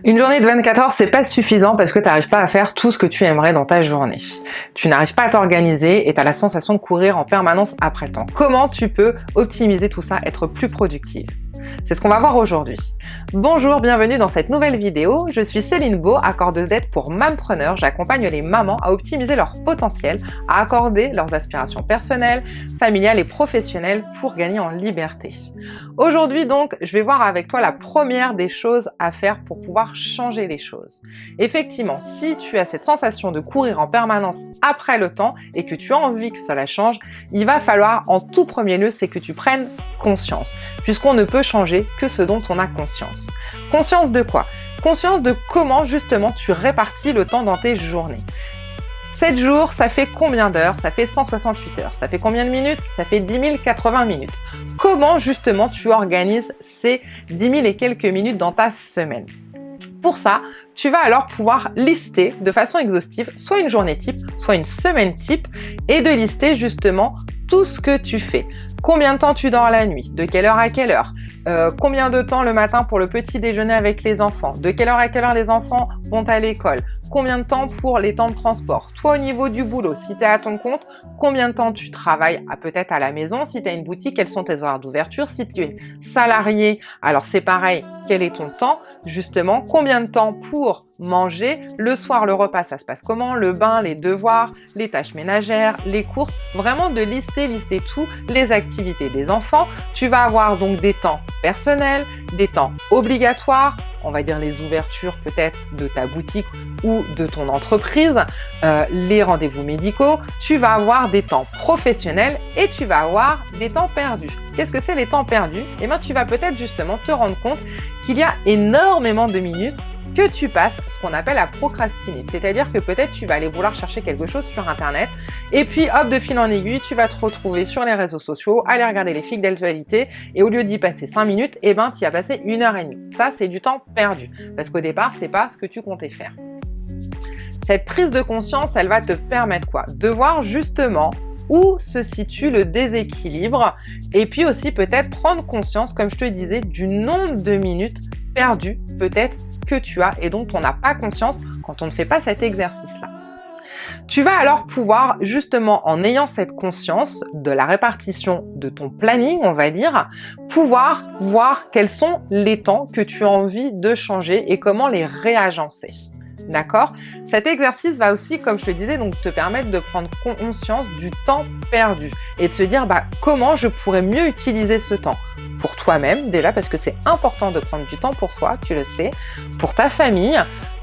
Une journée de 24 heures, c'est pas suffisant parce que tu n'arrives pas à faire tout ce que tu aimerais dans ta journée. Tu n'arrives pas à t'organiser et tu as la sensation de courir en permanence après le temps. Comment tu peux optimiser tout ça, être plus productive? C'est ce qu'on va voir aujourd'hui. Bonjour, bienvenue dans cette nouvelle vidéo. Je suis Céline Beau, accordeuse d'aide pour Mampreneur. J'accompagne les mamans à optimiser leur potentiel, à accorder leurs aspirations personnelles, familiales et professionnelles pour gagner en liberté. Aujourd'hui donc, je vais voir avec toi la première des choses à faire pour pouvoir changer les choses. Effectivement, si tu as cette sensation de courir en permanence après le temps et que tu as envie que cela change, il va falloir en tout premier lieu, c'est que tu prennes conscience, puisqu'on ne peut changer que ce dont on a conscience. Conscience de quoi? Conscience de comment justement tu répartis le temps dans tes journées. 7 jours, ça fait combien d'heures? Ça fait 168 heures. Ça fait combien de minutes? Ça fait 10 080 minutes. Comment justement tu organises ces 10 000 et quelques minutes dans ta semaine? Pour ça, tu vas alors pouvoir lister de façon exhaustive soit une journée type, soit une semaine type et de lister justement tout ce que tu fais. Combien de temps tu dors la nuit? De quelle heure à quelle heure? Combien de temps le matin pour le petit déjeuner avec les enfants? De quelle heure à quelle heure les enfants vont à l'école? Combien de temps pour les temps de transport? Toi au niveau du boulot, si tu es à ton compte, combien de temps tu travailles peut-être à la maison? Si tu as une boutique, quels sont tes horaires d'ouverture? Si tu es salarié, alors c'est pareil, quel est ton temps? Justement, combien de temps pour manger? Le soir, le repas, ça se passe comment? Le bain, les devoirs, les tâches ménagères, les courses, vraiment de lister tout, les activités des enfants. Tu vas avoir donc des temps personnels, des temps obligatoires, on va dire les ouvertures peut-être de ta boutique ou de ton entreprise, les rendez-vous médicaux. Tu vas avoir des temps professionnels et tu vas avoir des temps perdus. Qu'est-ce que c'est les temps perdus? Eh bien, tu vas peut-être justement te rendre compte qu'il y a énormément de minutes que tu passes ce qu'on appelle à procrastiner. C'est-à-dire que peut-être tu vas aller vouloir chercher quelque chose sur Internet et puis hop, de fil en aiguille, tu vas te retrouver sur les réseaux sociaux, aller regarder les fils d'actualité et au lieu d'y passer 5 minutes, eh ben, tu y as passé 1h30. Ça, c'est du temps perdu parce qu'au départ, c'est pas ce que tu comptais faire. Cette prise de conscience, elle va te permettre quoi? De voir justement où se situe le déséquilibre et puis aussi peut-être prendre conscience, comme je te disais, du nombre de minutes perdues peut-être que tu as et dont on n'a pas conscience quand on ne fait pas cet exercice-là. Tu vas alors pouvoir, justement, en ayant cette conscience de la répartition de ton planning, on va dire, pouvoir voir quels sont les temps que tu as envie de changer et comment les réagencer. D'accord? Cet exercice va aussi, comme je te disais, donc te permettre de prendre conscience du temps perdu et de se dire comment je pourrais mieux utiliser ce temps pour toi-même déjà parce que c'est important de prendre du temps pour soi, tu le sais, pour ta famille,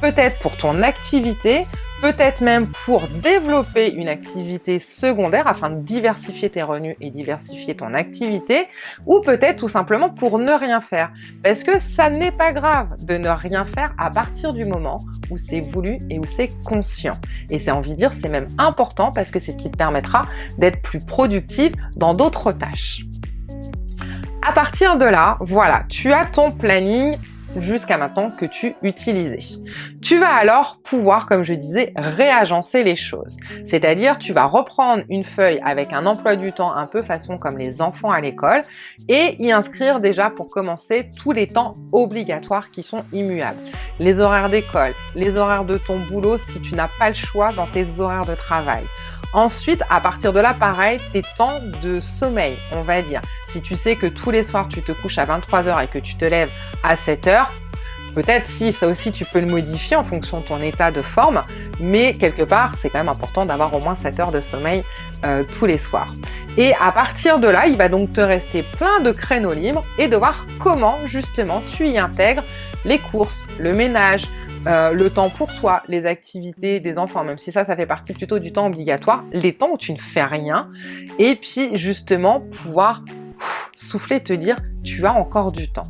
peut-être pour ton activité, peut-être même pour développer une activité secondaire afin de diversifier tes revenus et diversifier ton activité ou peut-être tout simplement pour ne rien faire. Parce que ça n'est pas grave de ne rien faire à partir du moment où c'est voulu et où c'est conscient. Et c'est envie de dire, c'est même important parce que c'est ce qui te permettra d'être plus productive dans d'autres tâches. À partir de là, voilà, tu as ton planning jusqu'à maintenant que tu utilisais. Tu vas alors pouvoir, comme je disais, réagencer les choses. C'est-à-dire, tu vas reprendre une feuille avec un emploi du temps un peu façon comme les enfants à l'école et y inscrire déjà pour commencer tous les temps obligatoires qui sont immuables. Les horaires d'école, les horaires de ton boulot si tu n'as pas le choix dans tes horaires de travail. Ensuite, à partir de là, pareil, tes temps de sommeil, on va dire. Si tu sais que tous les soirs, tu te couches à 23h et que tu te lèves à 7h, peut-être si ça aussi, tu peux le modifier en fonction de ton état de forme, mais quelque part, c'est quand même important d'avoir au moins 7 heures de sommeil tous les soirs. Et à partir de là, il va donc te rester plein de créneaux libres et de voir comment, justement, tu y intègres les courses, le ménage, le temps pour toi, les activités des enfants, même si ça fait partie plutôt du temps obligatoire, les temps où tu ne fais rien, et puis justement pouvoir souffler, te dire tu as encore du temps.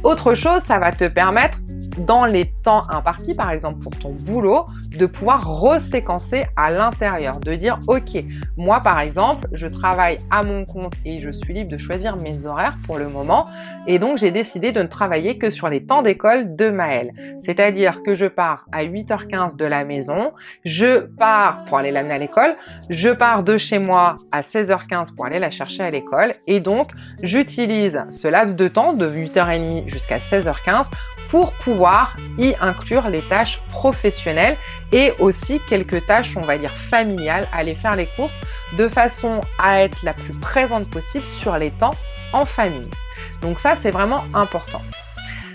Autre chose, ça va te permettre dans les temps impartis, par exemple pour ton boulot, de pouvoir reséquencer à l'intérieur, de dire ok, moi par exemple, je travaille à mon compte et je suis libre de choisir mes horaires pour le moment et donc j'ai décidé de ne travailler que sur les temps d'école de Maëlle. C'est-à-dire que je pars à 8h15 de la maison, je pars pour aller l'amener à l'école, je pars de chez moi à 16h15 pour aller la chercher à l'école et donc j'utilise ce laps de temps de 8h30 jusqu'à 16h15 pour pouvoir pouvoir y inclure les tâches professionnelles et aussi quelques tâches, on va dire, familiales, aller faire les courses de façon à être la plus présente possible sur les temps en famille. Donc ça, c'est vraiment important.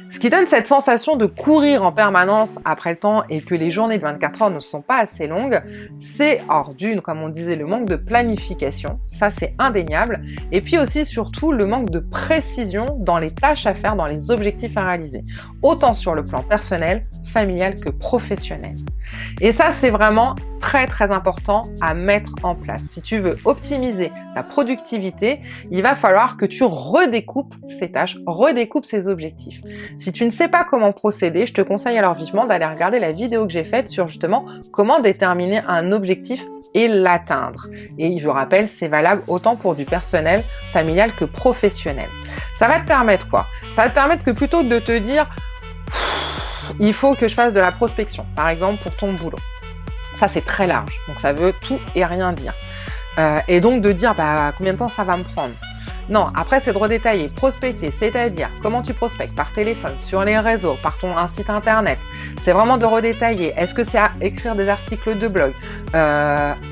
Ce qui donne cette sensation de courir en permanence après le temps et que les journées de 24 heures ne sont pas assez longues, c'est hors d'une, comme on disait, le manque de planification, ça c'est indéniable, et puis aussi surtout le manque de précision dans les tâches à faire, dans les objectifs à réaliser, autant sur le plan personnel, familial que professionnel. Et ça c'est vraiment très très important à mettre en place. Si tu veux optimiser ta productivité, il va falloir que tu redécoupes ces tâches, redécoupes ces objectifs. Si tu ne sais pas comment procéder, je te conseille alors vivement d'aller regarder la vidéo que j'ai faite sur justement comment déterminer un objectif et l'atteindre. Et je rappelle, c'est valable autant pour du personnel, familial que professionnel. Ça va te permettre quoi? Ça va te permettre que plutôt que de te dire il faut que je fasse de la prospection, par exemple pour ton boulot. Ça, c'est très large, donc ça veut tout et rien dire. Et donc de dire combien de temps ça va me prendre. Non, après c'est de redétailler, prospecter, c'est-à-dire comment tu prospectes, par téléphone, sur les réseaux, par un site internet. C'est vraiment de redétailler. Est-ce que c'est à écrire des articles de blog?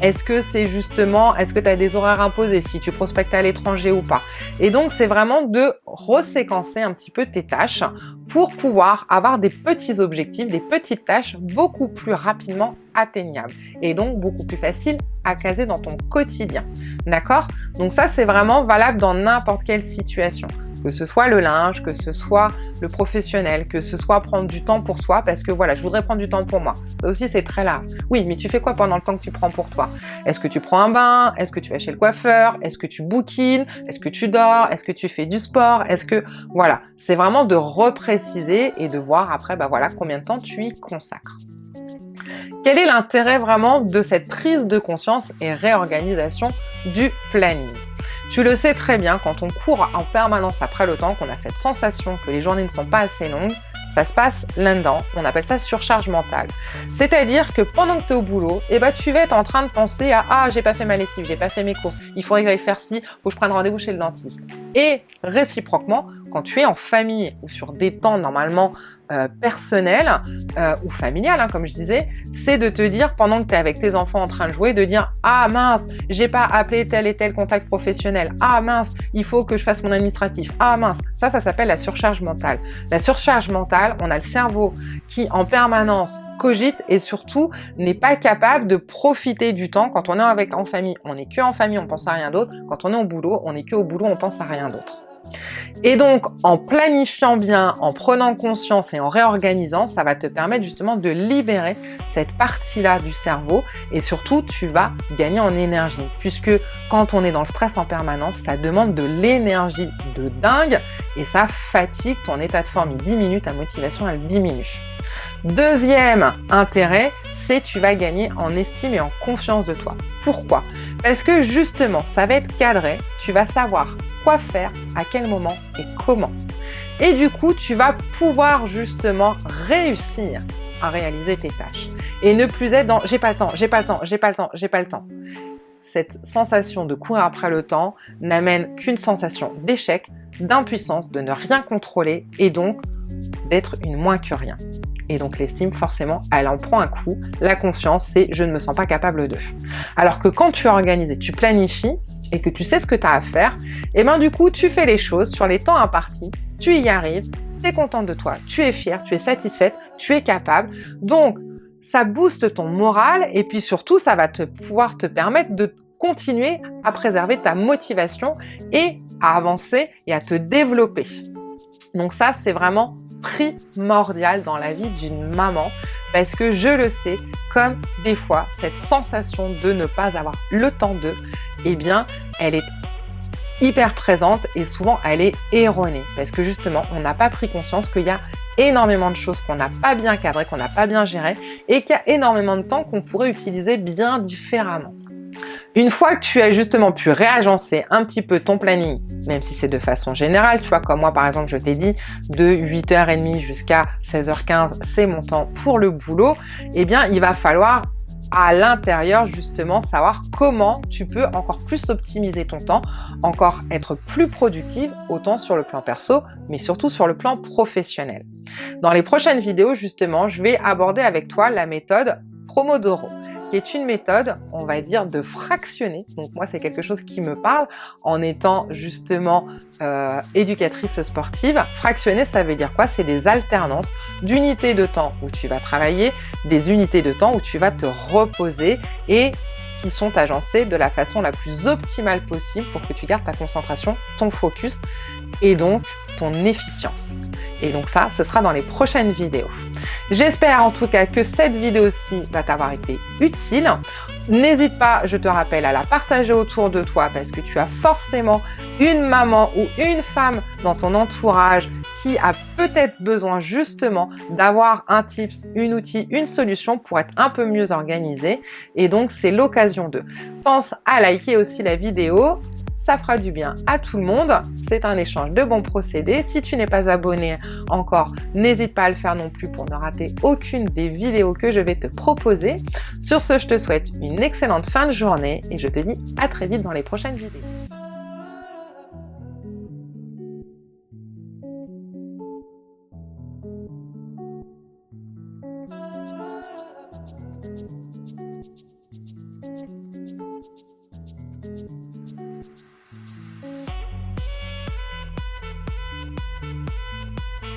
Est-ce que c'est justement, est-ce que tu as des horaires imposés si tu prospectes à l'étranger ou pas? Et donc c'est vraiment de reséquencer un petit peu tes tâches pour pouvoir avoir des petits objectifs, des petites tâches beaucoup plus rapidement atteignables et donc beaucoup plus faciles à caser dans ton quotidien. D'accord? Donc ça, c'est vraiment valable dans n'importe quelle situation. Que ce soit le linge, que ce soit le professionnel, que ce soit prendre du temps pour soi, parce que voilà, je voudrais prendre du temps pour moi. Ça aussi, c'est très large. Oui, mais tu fais quoi pendant le temps que tu prends pour toi? Est-ce que tu prends un bain? Est-ce que tu vas chez le coiffeur? Est-ce que tu bouquines? Est-ce que tu dors? Est-ce que tu fais du sport? Est-ce que... Voilà, c'est vraiment de repréciser et de voir après, combien de temps tu y consacres. Quel est l'intérêt vraiment de cette prise de conscience et réorganisation du planning? Tu le sais très bien, quand on court en permanence après le temps, qu'on a cette sensation que les journées ne sont pas assez longues, ça se passe là-dedans, on appelle ça surcharge mentale. C'est-à-dire que pendant que tu es au boulot, tu vas être en train de penser à « Ah, j'ai pas fait ma lessive, j'ai pas fait mes courses, il faudrait que j'aille faire ci, faut que je prenne rendez-vous chez le dentiste. » Et réciproquement, quand tu es en famille ou sur des temps normalement personnel ou familial, comme je disais, c'est de te dire, pendant que tu es avec tes enfants en train de jouer, de dire « Ah mince, j'ai pas appelé tel et tel contact professionnel. Ah mince, il faut que je fasse mon administratif. Ah mince. » Ça s'appelle la surcharge mentale. La surcharge mentale, on a le cerveau qui en permanence cogite et surtout n'est pas capable de profiter du temps. Quand on est en famille, on n'est que en famille, on pense à rien d'autre. Quand on est au boulot, on n'est que au boulot, on pense à rien d'autre. Et donc, en planifiant bien, en prenant conscience et en réorganisant, ça va te permettre justement de libérer cette partie-là du cerveau et surtout, tu vas gagner en énergie puisque quand on est dans le stress en permanence, ça demande de l'énergie de dingue et ça fatigue ton état de forme. Il diminue, ta motivation, elle diminue. Deuxième intérêt, c'est tu vas gagner en estime et en confiance de toi. Pourquoi? Parce que justement, ça va être cadré, tu vas savoir quoi faire, à quel moment et comment. Et du coup, tu vas pouvoir justement réussir à réaliser tes tâches et ne plus être dans « j'ai pas le temps, j'ai pas le temps, j'ai pas le temps, j'ai pas le temps ». Cette sensation de courir après le temps n'amène qu'une sensation d'échec, d'impuissance, de ne rien contrôler et donc d'être une moins que rien. Et donc l'estime, forcément, elle en prend un coup. La confiance, c'est « je ne me sens pas capable de ». Alors que quand tu organises et tu planifies et que tu sais ce que tu as à faire, et du coup, tu fais les choses sur les temps impartis, tu y arrives, tu es contente de toi, tu es fière, tu es satisfaite, tu es capable. Donc, ça booste ton moral et puis surtout, ça va pouvoir te permettre de continuer à préserver ta motivation et à avancer et à te développer. Donc ça, c'est vraiment primordial dans la vie d'une maman parce que je le sais, comme des fois, cette sensation de ne pas avoir le temps de, elle est hyper présente et souvent elle est erronée parce que justement, on n'a pas pris conscience qu'il y a énormément de choses qu'on n'a pas bien cadrées, qu'on n'a pas bien gérées et qu'il y a énormément de temps qu'on pourrait utiliser bien différemment. Une fois que tu as justement pu réagencer un petit peu ton planning, même si c'est de façon générale, tu vois, comme moi par exemple, je t'ai dit, de 8h30 jusqu'à 16h15, c'est mon temps pour le boulot, il va falloir à l'intérieur, justement, savoir comment tu peux encore plus optimiser ton temps, encore être plus productive, autant sur le plan perso, mais surtout sur le plan professionnel. Dans les prochaines vidéos, justement, je vais aborder avec toi la méthode Pomodoro, qui est une méthode, on va dire, de fractionner. Donc moi, c'est quelque chose qui me parle en étant justement éducatrice sportive. Fractionner, ça veut dire quoi? C'est des alternances d'unités de temps où tu vas travailler, des unités de temps où tu vas te reposer et qui sont agencées de la façon la plus optimale possible pour que tu gardes ta concentration, ton focus et donc ton efficience. Et donc ça, ce sera dans les prochaines vidéos. J'espère en tout cas que cette vidéo-ci va t'avoir été utile. N'hésite pas, je te rappelle, à la partager autour de toi parce que tu as forcément une maman ou une femme dans ton entourage qui a peut-être besoin justement d'avoir un tips, un outil, une solution pour être un peu mieux organisé. Et donc, c'est l'occasion de. Pense à liker aussi la vidéo. Ça fera du bien à tout le monde. C'est un échange de bons procédés. Si tu n'es pas abonné encore, n'hésite pas à le faire non plus pour ne rater aucune des vidéos que je vais te proposer. Sur ce, je te souhaite une excellente fin de journée et je te dis à très vite dans les prochaines vidéos.